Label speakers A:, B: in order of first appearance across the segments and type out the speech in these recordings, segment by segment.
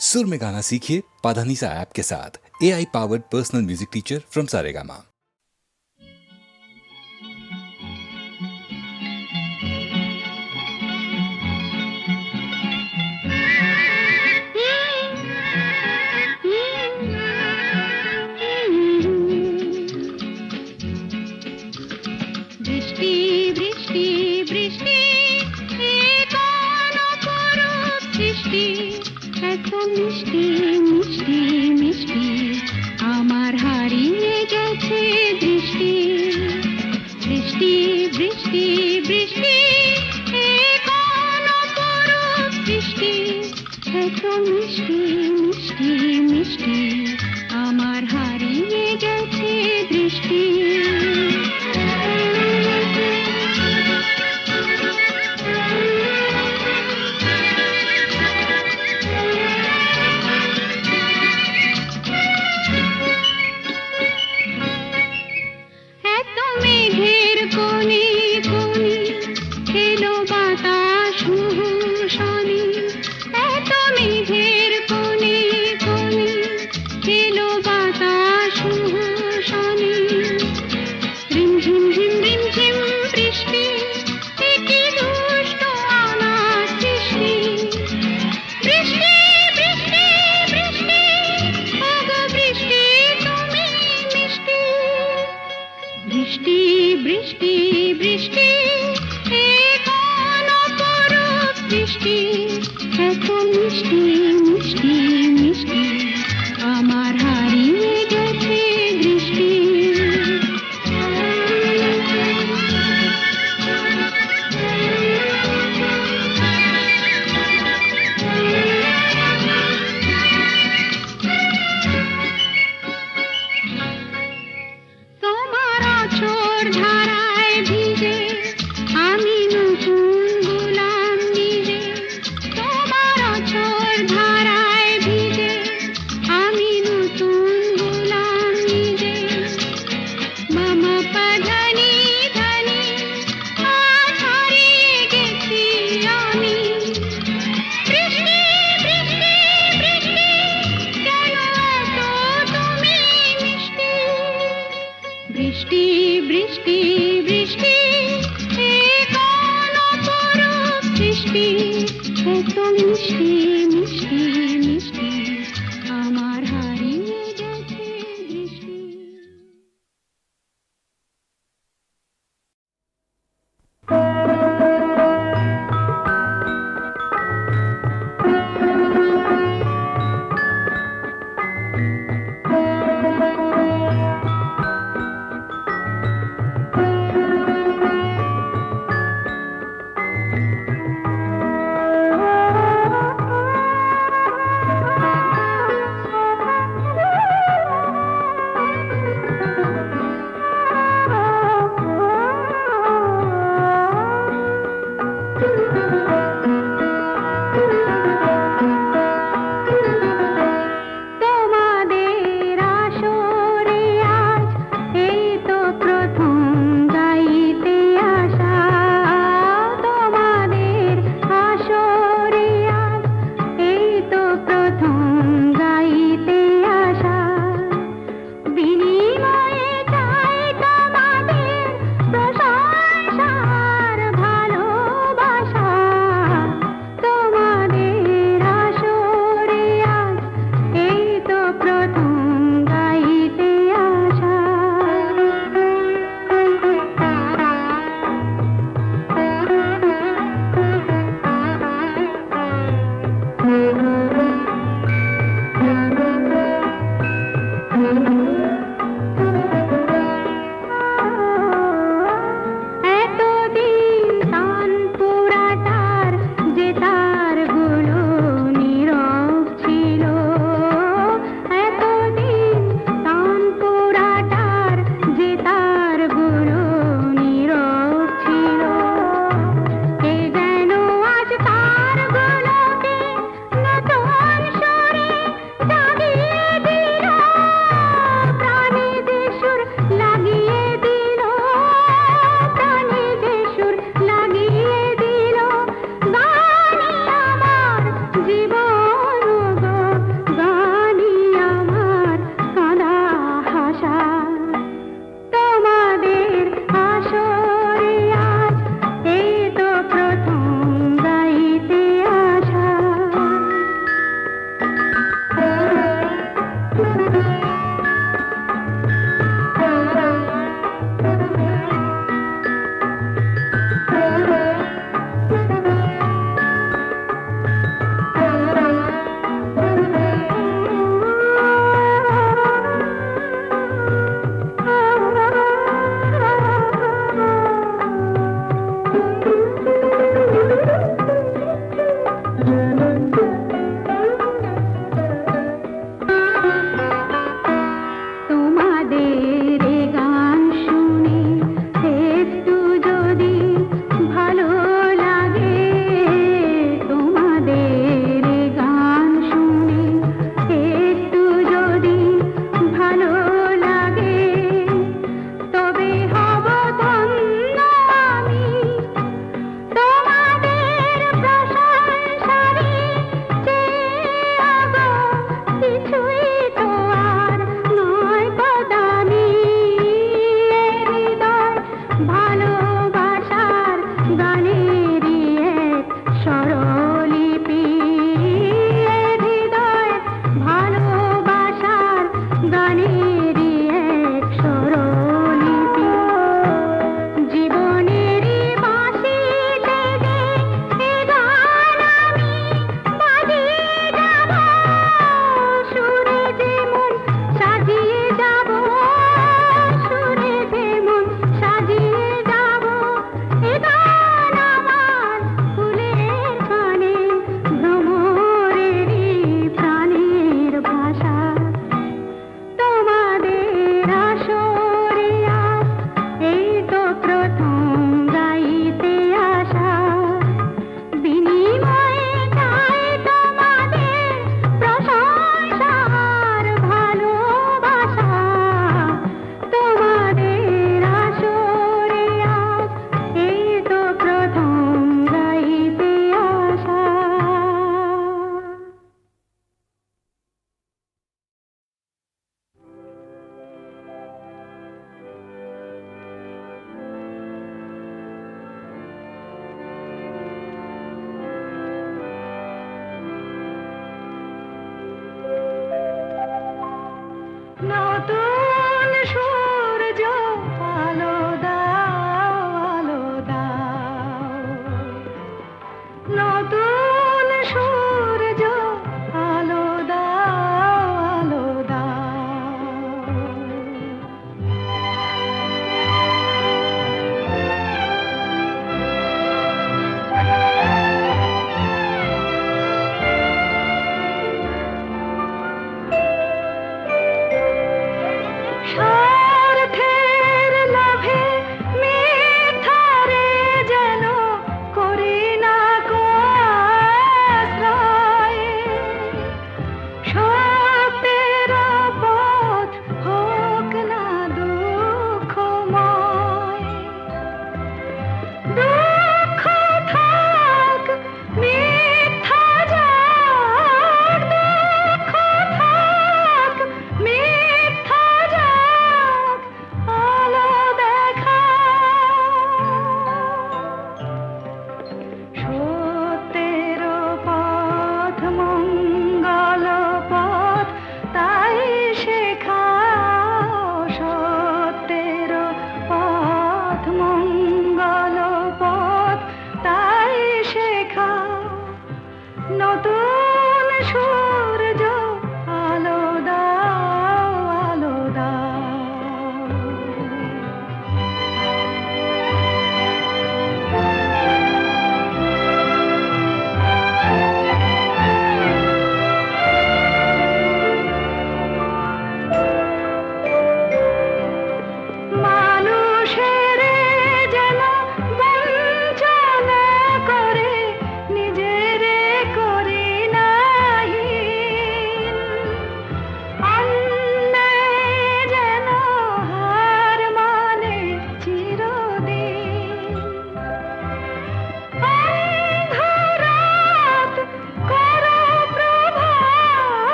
A: सुर में गाना सीखिए पाधानीसा ऐप के साथ। AI powered personal music teacher from Saregama.
B: বৃষ্টি বৃষ্টি বৃষ্টি এ কোন অপরূপ সৃষ্টি, এত মিষ্টি মিষ্টি মিষ্টি আমার হারিয়ে গেছে দৃষ্টি। বৃষ্টি বৃষ্টি বৃষ্টি এ কোন অপরূপ সৃষ্টি, এত মিষ্টি মিষ্টি মিষ্টি আমার হারিয়ে গেছে দৃষ্টি। বৃষ্টি বৃষ্টি বৃষ্টি এ কোন অপরূপ সৃষ্টি, এত মিষ্টি মিষ্টি মিষ্টি আমার হারিয়ে গেছে দৃষ্টি। ধারায় ভিজে আমি নতুন গোলাম নিজে, তোমার অঝোর ধারায়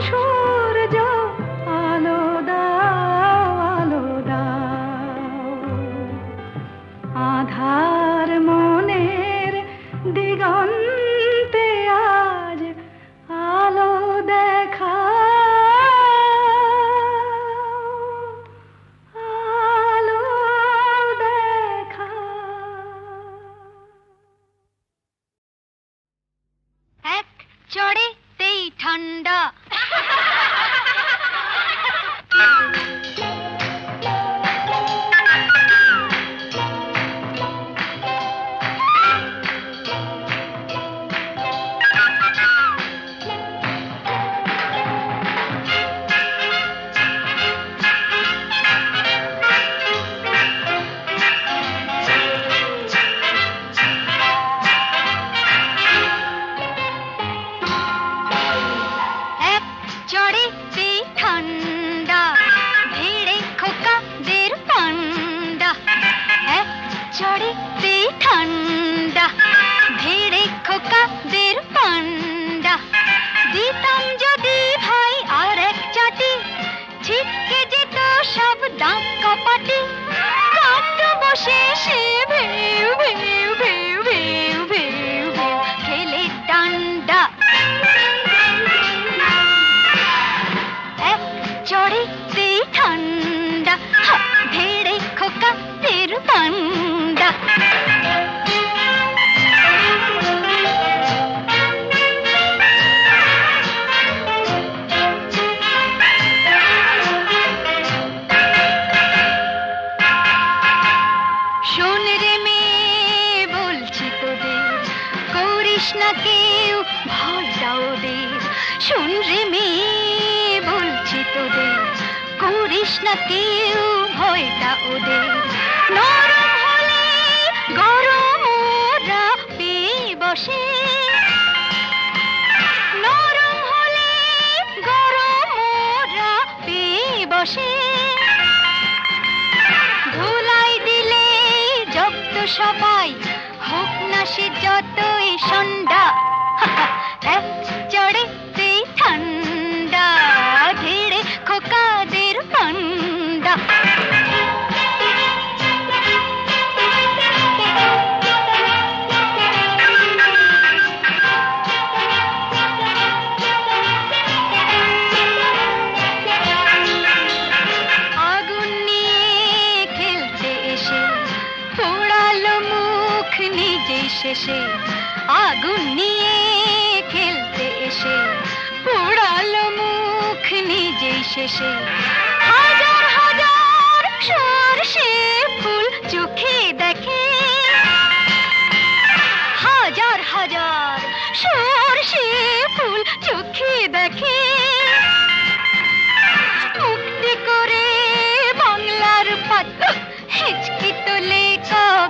B: সূর্য আলো দাও আলো দাও আধার মনের দিগন্তে আজ আলো দেখা আলো দেখা
C: এক চড়েতেই ঠান্ডা এক চড়েতেই ঠান্ডা ভিড়ে খোকাদের পান্ডা এক চড়েতেই ঠান্ডা ভিড়ে খোকাদের পান্ডা দিতাম যদি ভাই আর এক চাটি ছিটকে যেত সব দাঁত কপাটি কাঁদ বসে সে ভেউ ভেউ ভেউ ভেউ ভেউ ভেউ খেলে ডান্ডা এক চড়েতেই ঠান্ডা ভেড়ে খোকাদের পান্ডা শোন রে মেয়ে বলছি তোদের করিস না কেউ ভয়টা ওদের শোন রে মেয়ে বলছি তোদের করিস না কেউ ভয়টা ওদের নরম হলে গরম ওরা পেয়ে বসে নরম হলে গরম ওরা পেয়ে বসে ধুলাই দিলে জব্দ সবাই হোক না সে যতই সন্ধ্যা এক চড়েতেই ঠান্ডা ধীরে খোকাদের পান্ডা আগুন নিয়ে খেলতে এসে পোড়ালো মুখ নিজেই শেষে আগুন নিয়ে খেলতে এসে পোড়ালো মুখ নিজেই শেষে হাজার হাজার সরষে ফুল চোখে দেখে হাজার হাজার সরষে ফুল চোখে দেখে মুক্তি করে বাংলার পাত হিচকি তোলে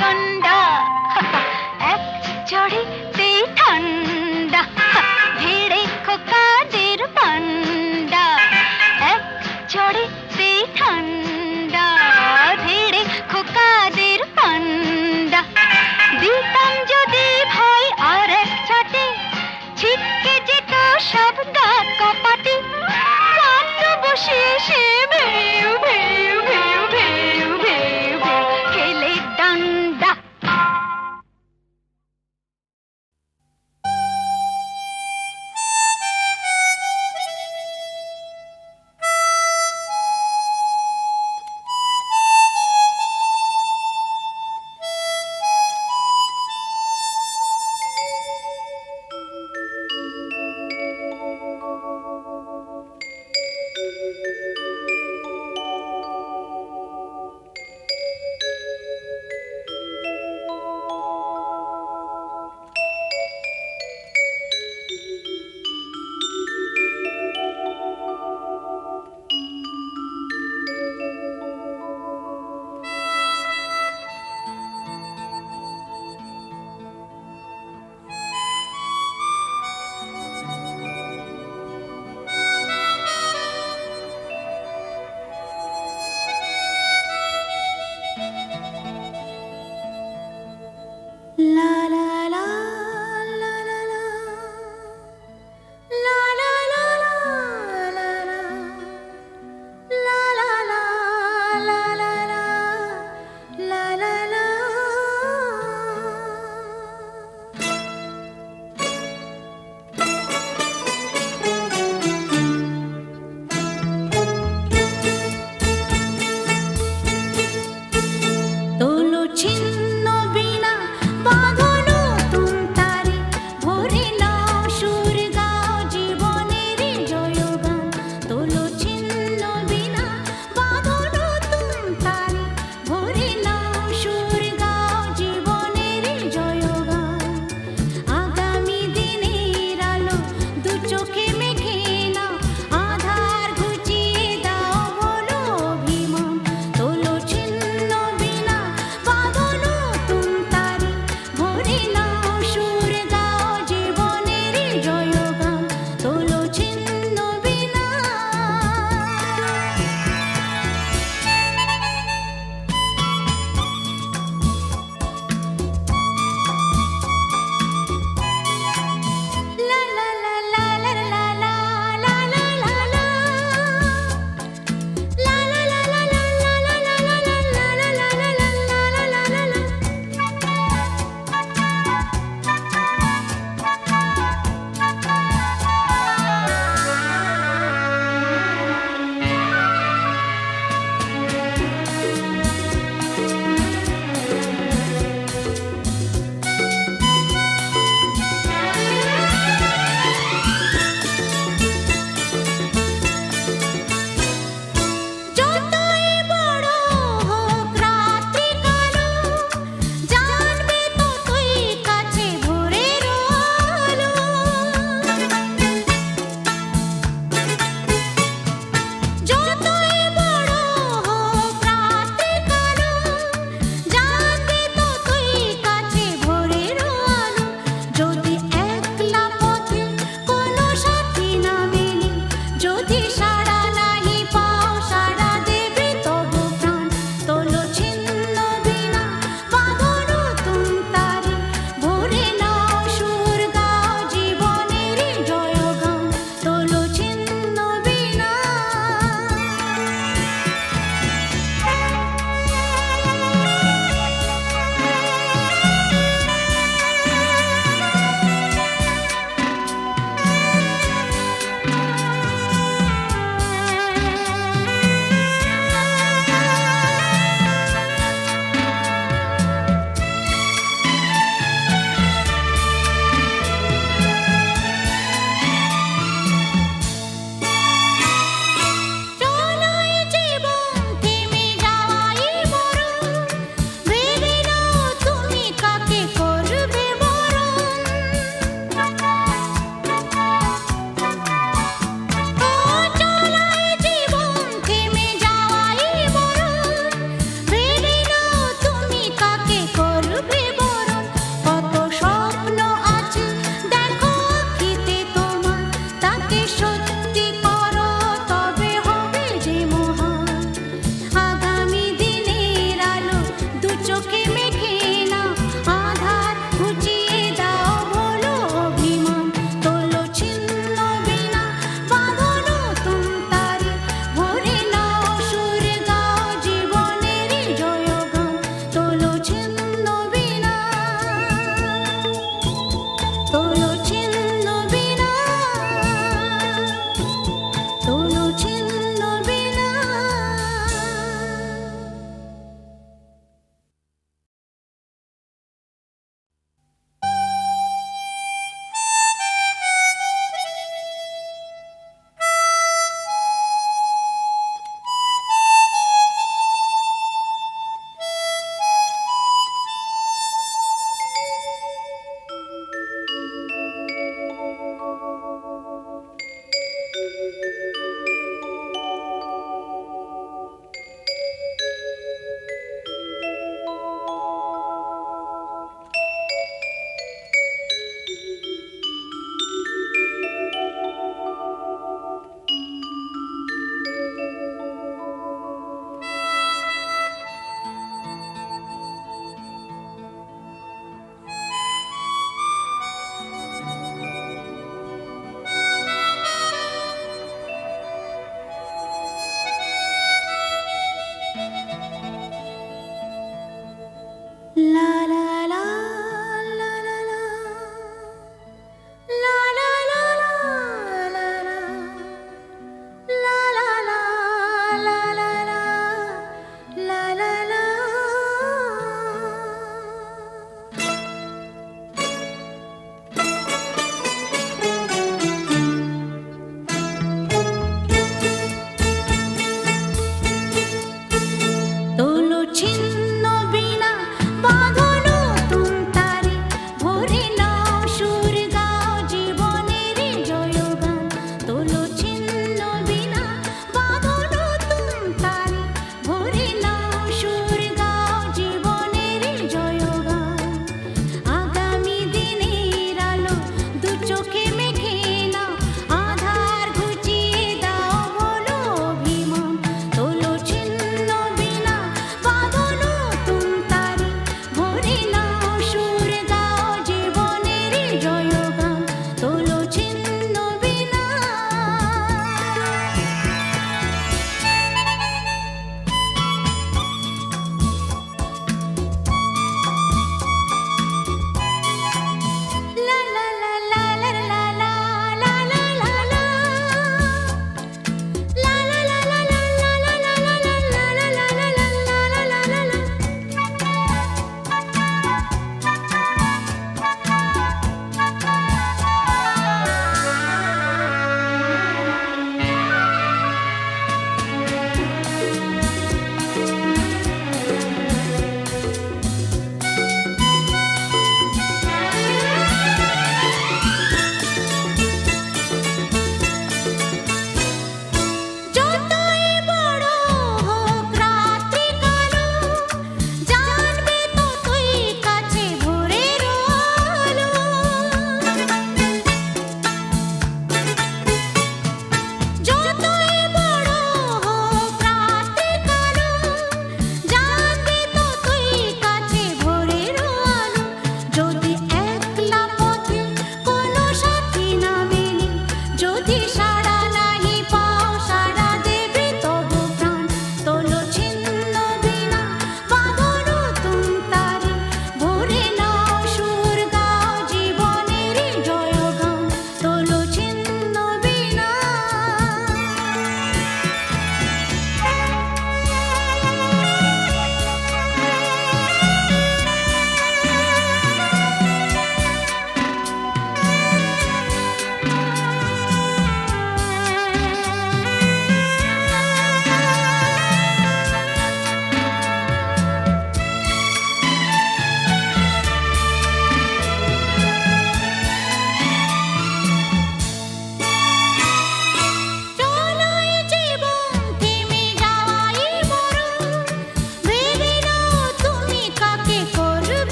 C: গন্ডা এক চড়েতেই ঠান্ডা ভিড়ে খোকাদের পান্ডা এক চড়েতেই ঠান্ডা ভিড়ে খোকাদের পান্ডা দিতাম যদি ভাই আর এক ছাটে ছিটকে যেত সব দাঁত কপাটি কাঁদ বসে সে ভেউ ভেউ ভেউ ভেউ ভেউ ভেউ খেলে ডান্ডা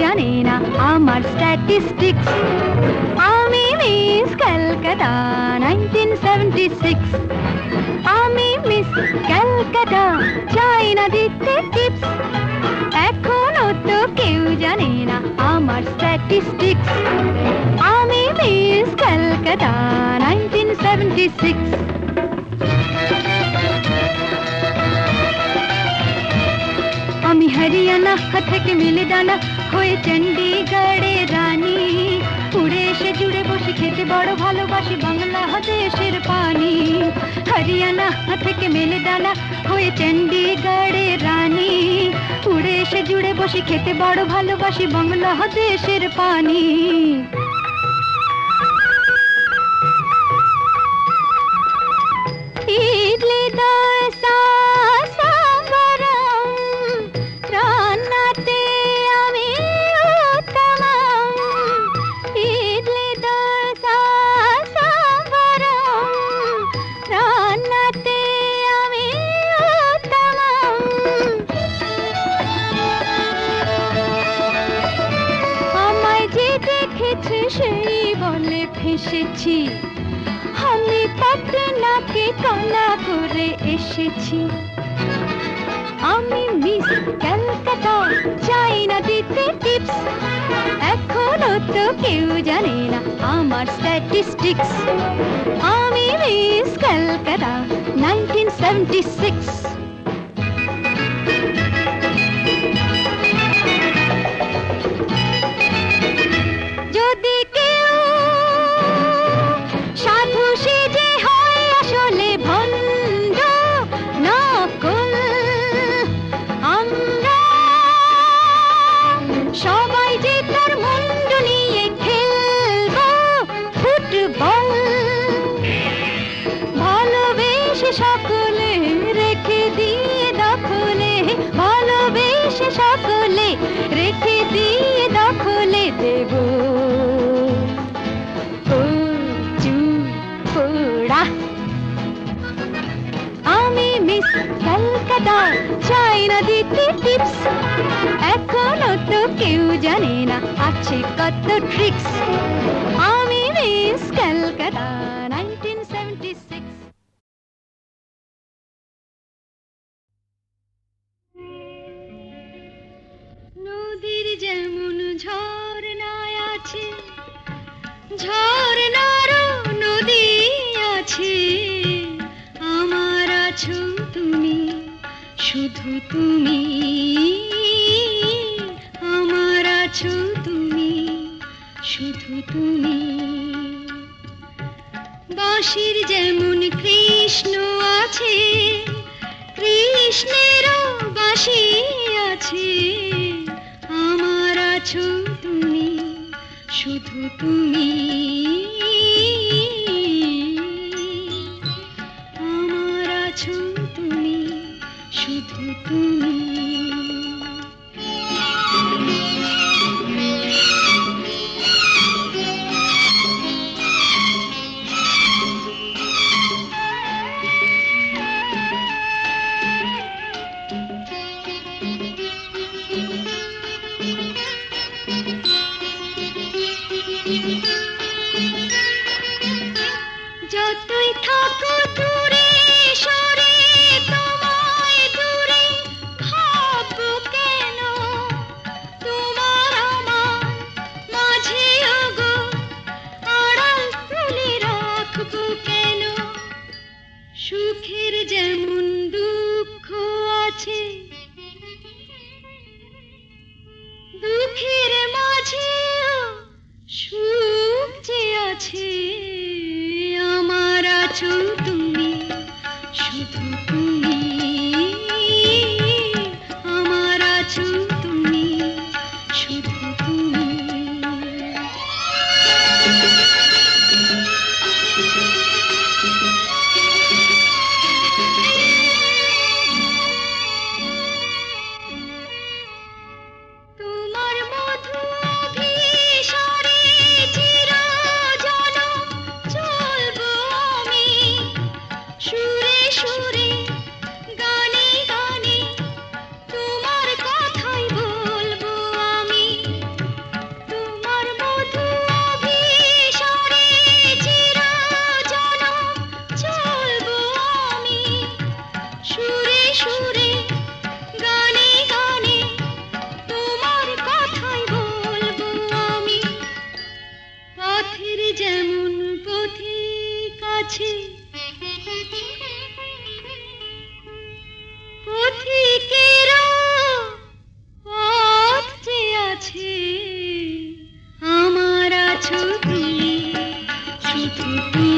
B: জানে না আমার স্ট্যাটিস্টিক্স। আমি মিস ক্যালকাটা 1976, আমি মিস ক্যালকাটা, চাই না দিতে টিপস। এখনো তো কেউ জানে না আমার স্ট্যাটিস্টিক্স। আমি মিস ক্যালকাটা 1976। আমি হরিয়ানা থেকে মিলে ডানা হয়ে চণ্ডীগড়ের রানী, উড়ে এসে জুড়ে বসে খেতে বড় ভালোবাসি বাংলাদেশের পানি। হরিয়ানা থেকে মেলে ডানা হয়ে চণ্ডীগড়ের রানী, উড়ে এসে জুড়ে বসে খেতে বড় ভালোবাসি বাংলাদেশের পানি। ইডলি দোসা সাম্বারম, রান্নাতে আমি উত্তমম। ইডলি দোসা সাম্বারম, রান্নাতে আমি উত্তমম। আমায় যে দেখেছে সেই বলে ফেসেছি, আমি পাটনাকে কানা করে এসেছি। আমি মিস ক্যালকাটা, চাই না দিতে টিপস। এখনো তো কেউ জানে না আমার স্ট্যাটিস্টিক্স। আমি মিস ক্যালকাটা 1976। যদি কেউ সাধু সেজে হয় আসলে ভণ্ড নকল, আমরা সবাই যে তার মুন্ড নিয়ে খেলবো ফুটবল। ভালোবেসে সকলে রেখে দিয়ে দখলে, ভালোবেসে সকলে রেখে দিয়ে দখলে দেব পোড়া। আমি মিস ক্যালকাটা, চাই না দিতে টিপস। এখনো তো কেউ জানে না আছে কত ট্রিক্স। আমি মিস ক্যালকাটা 1976। নদীর যেমন ঝর্ণায় আছে, ঝর্ণারও নদী আছে, আমার আছো তুমি, শুধু তুমি। আমার আছো তুমি, শুধু তুমি। বাঁশির যেমন কৃষ্ণ আছে, কৃষ্ণেরও বাঁশি আছে, আমার আছো তুমি, শুধু তুমি। আমার আছো তুমি, শুধু তুমি। যতই থাকো দূরে সরে, তোমায় দূরে ভাববো কেন? তোমার আমার মাঝে ওগো আড়াল তুলে রাখবো কেন? সুখের যেমন দুঃখ আছে, দুঃখের মাঝেও সুখ যে আছে, আমার আছো তুমি, শুধু তুমি। আমার আছো তুমি, শুধু তুমি। তোমার মধু অভিসারে চিরজনম চলবো আমি, সুরে সুরে আছে, পথিকেরা পথ যে আছে, আমার আছো তুমি, শুধু তুমি,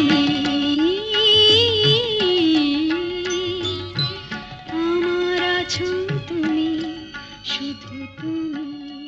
B: আমার আছো তুমি, শুধু তুমি।